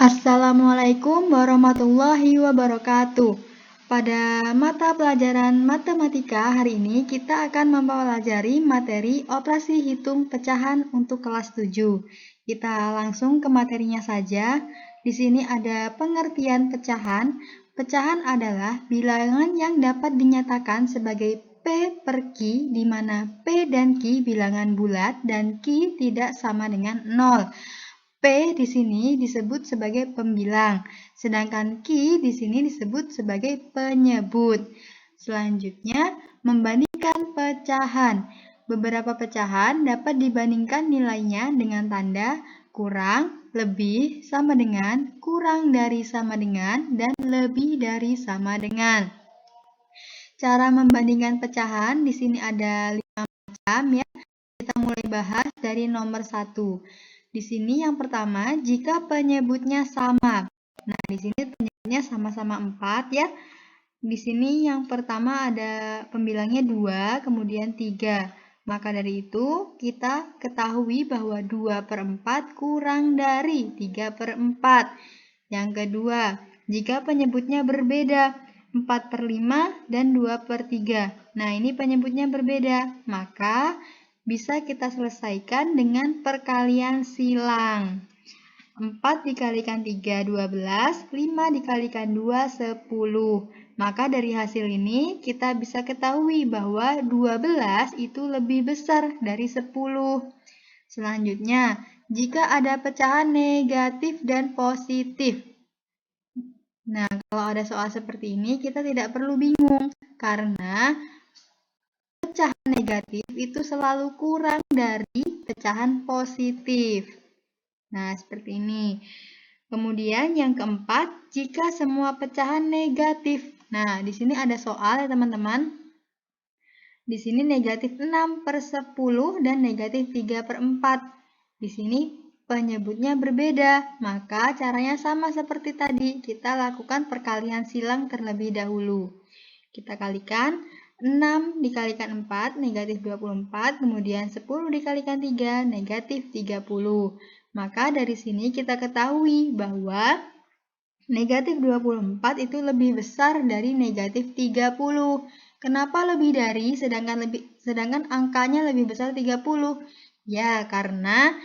Assalamualaikum warahmatullahi wabarakatuh. Pada mata pelajaran matematika hari ini kita akan mempelajari materi operasi hitung pecahan untuk kelas 7. Kita langsung ke materinya saja. Di sini ada pengertian pecahan. Pecahan adalah bilangan yang dapat dinyatakan sebagai P per Q, di mana P dan Q bilangan bulat dan Q tidak sama dengan 0. P di sini disebut sebagai pembilang, sedangkan Q di sini disebut sebagai penyebut. Selanjutnya, membandingkan pecahan. Beberapa pecahan dapat dibandingkan nilainya dengan tanda kurang, lebih, sama dengan, kurang dari sama dengan, dan lebih dari sama dengan. Cara membandingkan pecahan di sini ada 5 macam ya. Kita mulai bahas dari nomor 1. Di sini yang pertama, jika penyebutnya sama. Nah, di sini penyebutnya sama-sama 4 ya. Di sini yang pertama ada pembilangnya 2, kemudian 3. Maka dari itu, kita ketahui bahwa 2/4 kurang dari 3/4. Yang kedua, jika penyebutnya berbeda, 4/5 dan 2/3. Nah, ini penyebutnya berbeda. Maka bisa kita selesaikan dengan perkalian silang. 4 dikalikan 3, 12. 5 dikalikan 2, 10. Maka dari hasil ini kita bisa ketahui bahwa 12 itu lebih besar dari 10. Selanjutnya, jika ada pecahan negatif dan positif. Nah, kalau ada soal seperti ini kita tidak perlu bingung karena pecahan negatif itu selalu kurang dari pecahan positif. Nah, seperti ini. Kemudian yang keempat, jika semua pecahan negatif. Nah, di sini ada soal ya teman-teman. Di sini negatif 6/10 dan negatif 3/4. Di sini penyebutnya berbeda, maka caranya sama seperti tadi. Kita lakukan perkalian silang terlebih dahulu. Kita kalikan 6 dikalikan 4, negatif 24, kemudian 10 dikalikan 3, negatif 30. Maka dari sini kita ketahui bahwa negatif 24 itu lebih besar dari negatif 30. Kenapa lebih dari, sedangkan angkanya lebih besar 30? Ya, karena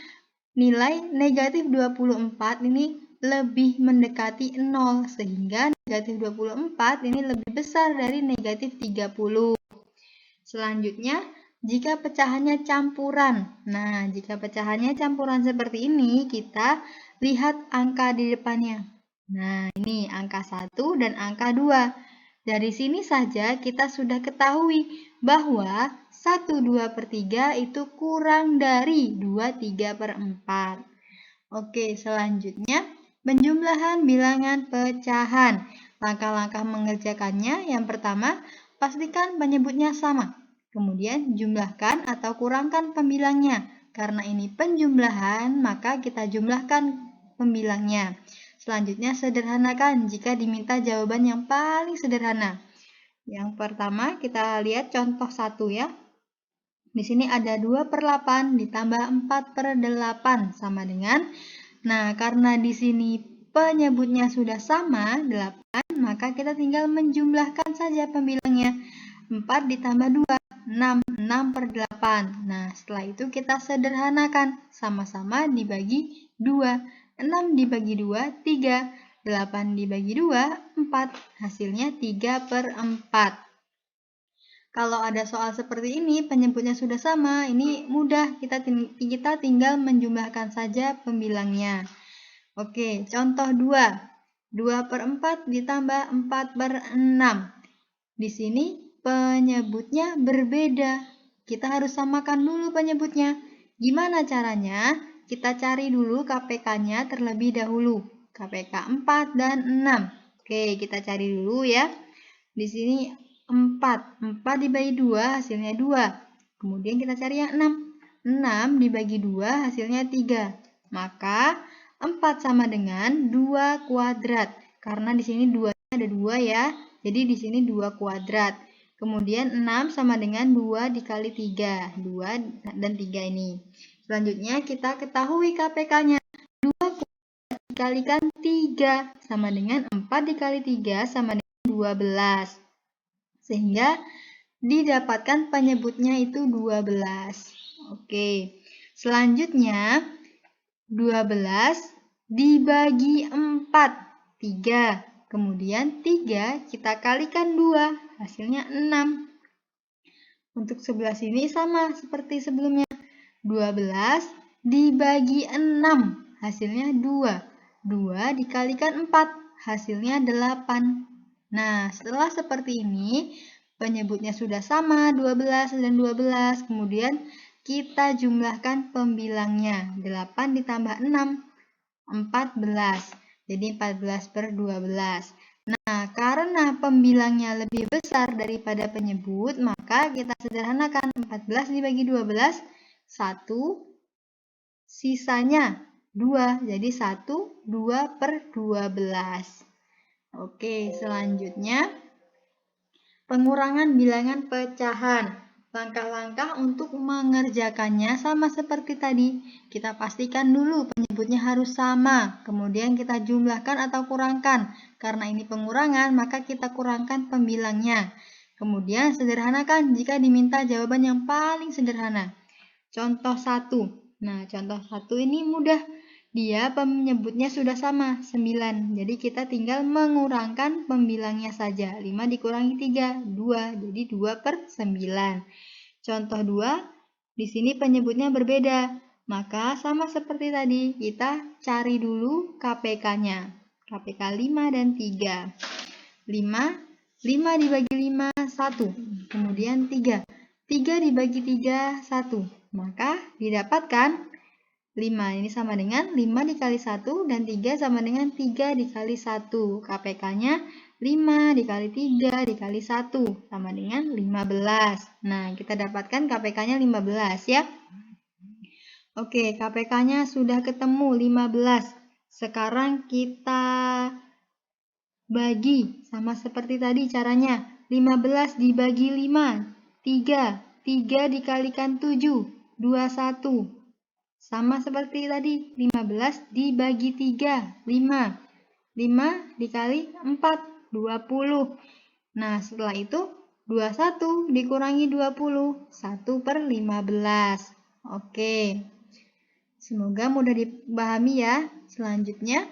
nilai negatif 24 ini lebih mendekati 0, sehingga negatif 24 ini lebih besar dari negatif 30. Selanjutnya, jika pecahannya campuran. Nah, jika pecahannya campuran seperti ini, kita lihat angka di depannya. Nah, ini angka 1 dan angka 2. Dari sini saja kita sudah ketahui bahwa 1/2/3 itu kurang dari 2/3/4. Oke, selanjutnya penjumlahan bilangan pecahan. Langkah-langkah mengerjakannya, yang pertama, pastikan penyebutnya sama. Kemudian jumlahkan atau kurangkan pembilangnya. Karena ini penjumlahan, maka kita jumlahkan pembilangnya. Selanjutnya sederhanakan jika diminta jawaban yang paling sederhana. Yang pertama kita lihat contoh 1 ya. Di sini ada 2/8 ditambah 4/8 sama dengan. Nah, karena di sini penyebutnya sudah sama, 8, maka kita tinggal menjumlahkan saja pembilangnya. 4 ditambah 2, 6. 6/8. Nah, setelah itu kita sederhanakan. Sama-sama dibagi 2. 6 dibagi 2, 3. 8 dibagi 2, 4. Hasilnya 3/4. Kalau ada soal seperti ini, penyebutnya sudah sama, ini mudah, kita tinggal menjumlahkan saja pembilangnya. Oke, contoh 2. 2/4 ditambah 4/6. Di sini penyebutnya berbeda. Kita harus samakan dulu penyebutnya. Gimana caranya? Kita cari dulu KPK-nya terlebih dahulu. KPK 4 dan 6. Oke, kita cari dulu ya. Di sini 4 dibagi 2 hasilnya 2. Kemudian kita cari yang 6. 6 dibagi 2 hasilnya 3. Maka 4 sama dengan 2 kuadrat. Karena di sini 2 ada 2 ya. Jadi di sini 2 kuadrat. Kemudian 6 sama dengan 2 dikali 3. 2 dan 3 ini. Selanjutnya kita ketahui KPK-nya. 2 kuadrat dikalikan 3 sama dengan 4 dikali 3 sama dengan 12. Sehingga didapatkan penyebutnya itu 12. Oke, selanjutnya 12 dibagi 4, 3. Kemudian 3 kita kalikan 2, hasilnya 6. Untuk sebelah sini sama seperti sebelumnya. 12 dibagi 6, hasilnya 2. 2 dikalikan 4, hasilnya 8. Nah, setelah seperti ini, penyebutnya sudah sama, 12 dan 12. Kemudian kita jumlahkan pembilangnya. 8 ditambah 6, 14. Jadi 14 per 12. Nah, karena pembilangnya lebih besar daripada penyebut, maka kita sederhanakan 14 dibagi 12, 1, sisanya 2. Jadi 1, 2 per 12. Oke, selanjutnya pengurangan bilangan pecahan. Langkah-langkah untuk mengerjakannya sama seperti tadi. Kita pastikan dulu penyebutnya harus sama, kemudian kita jumlahkan atau kurangkan. Karena ini pengurangan, maka kita kurangkan pembilangnya. Kemudian sederhanakan jika diminta jawaban yang paling sederhana. Contoh 1. Nah, contoh 1 ini mudah. Dia penyebutnya sudah sama, 9. Jadi kita tinggal mengurangkan pembilangnya saja. 5 dikurangi 3, 2. Jadi 2 per 9. Contoh 2, di sini penyebutnya berbeda. Maka sama seperti tadi, kita cari dulu KPK-nya. KPK 5 dan 3. 5 dibagi 5, 1. Kemudian 3. 3 dibagi 3, 1. Maka didapatkan 5 ini sama dengan 5 dikali 1 dan 3 sama dengan 3 dikali 1. KPK-nya 5 dikali 3 dikali 1 sama dengan 15. Nah, kita dapatkan KPK-nya 15 ya. Oke, KPK-nya sudah ketemu 15. Sekarang kita bagi sama seperti tadi caranya. 15 dibagi 5, 3. 3 dikalikan 7, 21. Sama seperti tadi, 15 dibagi 3, 5. 5 dikali 4, 20. Nah, setelah itu 21 dikurangi 20, 1 per 15. Oke, semoga mudah dipahami ya. Selanjutnya,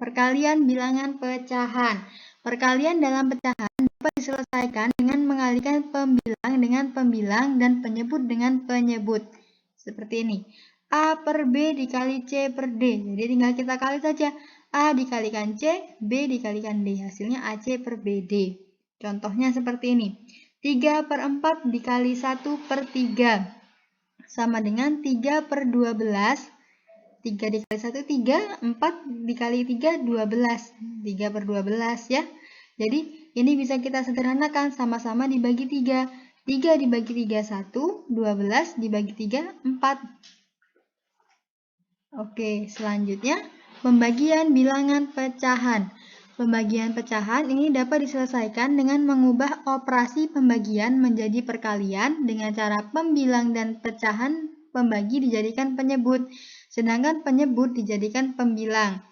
perkalian bilangan pecahan. Perkalian dalam pecahan dapat diselesaikan dengan mengalihkan pembilang dengan pembilang dan penyebut dengan penyebut. Seperti ini. A per B dikali C per D. Jadi tinggal kita kali saja. A dikalikan C, B dikalikan D. Hasilnya AC per BD. Contohnya seperti ini. 3 per 4 dikali 1 per 3. Sama dengan 3 per 12. 3 dikali 1, 3. 4 dikali 3, 12. 3 per 12 ya. Jadi ini bisa kita sederhanakan. Sama-sama dibagi 3. 3 dibagi 3, 1. 12 dibagi 3, 4. Oke, selanjutnya pembagian bilangan pecahan. Pembagian pecahan ini dapat diselesaikan dengan mengubah operasi pembagian menjadi perkalian dengan cara pembilang dan pecahan pembagi dijadikan penyebut, sedangkan penyebut dijadikan pembilang.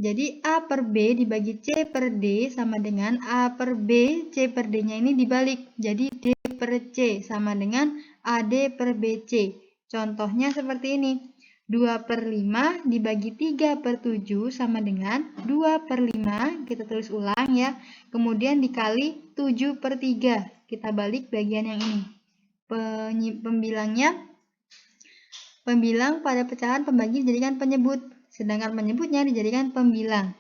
Jadi A per B dibagi C per D sama dengan A per B, C per D-nya ini dibalik. Jadi D per C sama dengan AD per BC. Contohnya seperti ini. 2 per 5 dibagi 3 per 7 sama dengan 2 per 5. Kita tulis ulang ya. Kemudian dikali 7 per 3. Kita balik bagian yang ini. Pembilang pada pecahan pembagi dijadikan penyebut. Sedangkan penyebutnya dijadikan pembilang.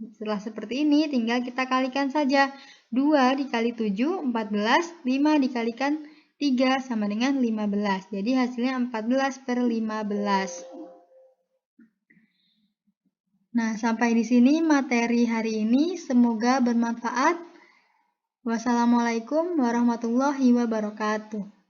Setelah seperti ini, tinggal kita kalikan saja. 2 dikali 7, 14. 5 dikalikan 3 sama dengan 15. Jadi hasilnya 14 per 15. Nah, sampai di sini materi hari ini. Semoga bermanfaat. Wassalamualaikum warahmatullahi wabarakatuh.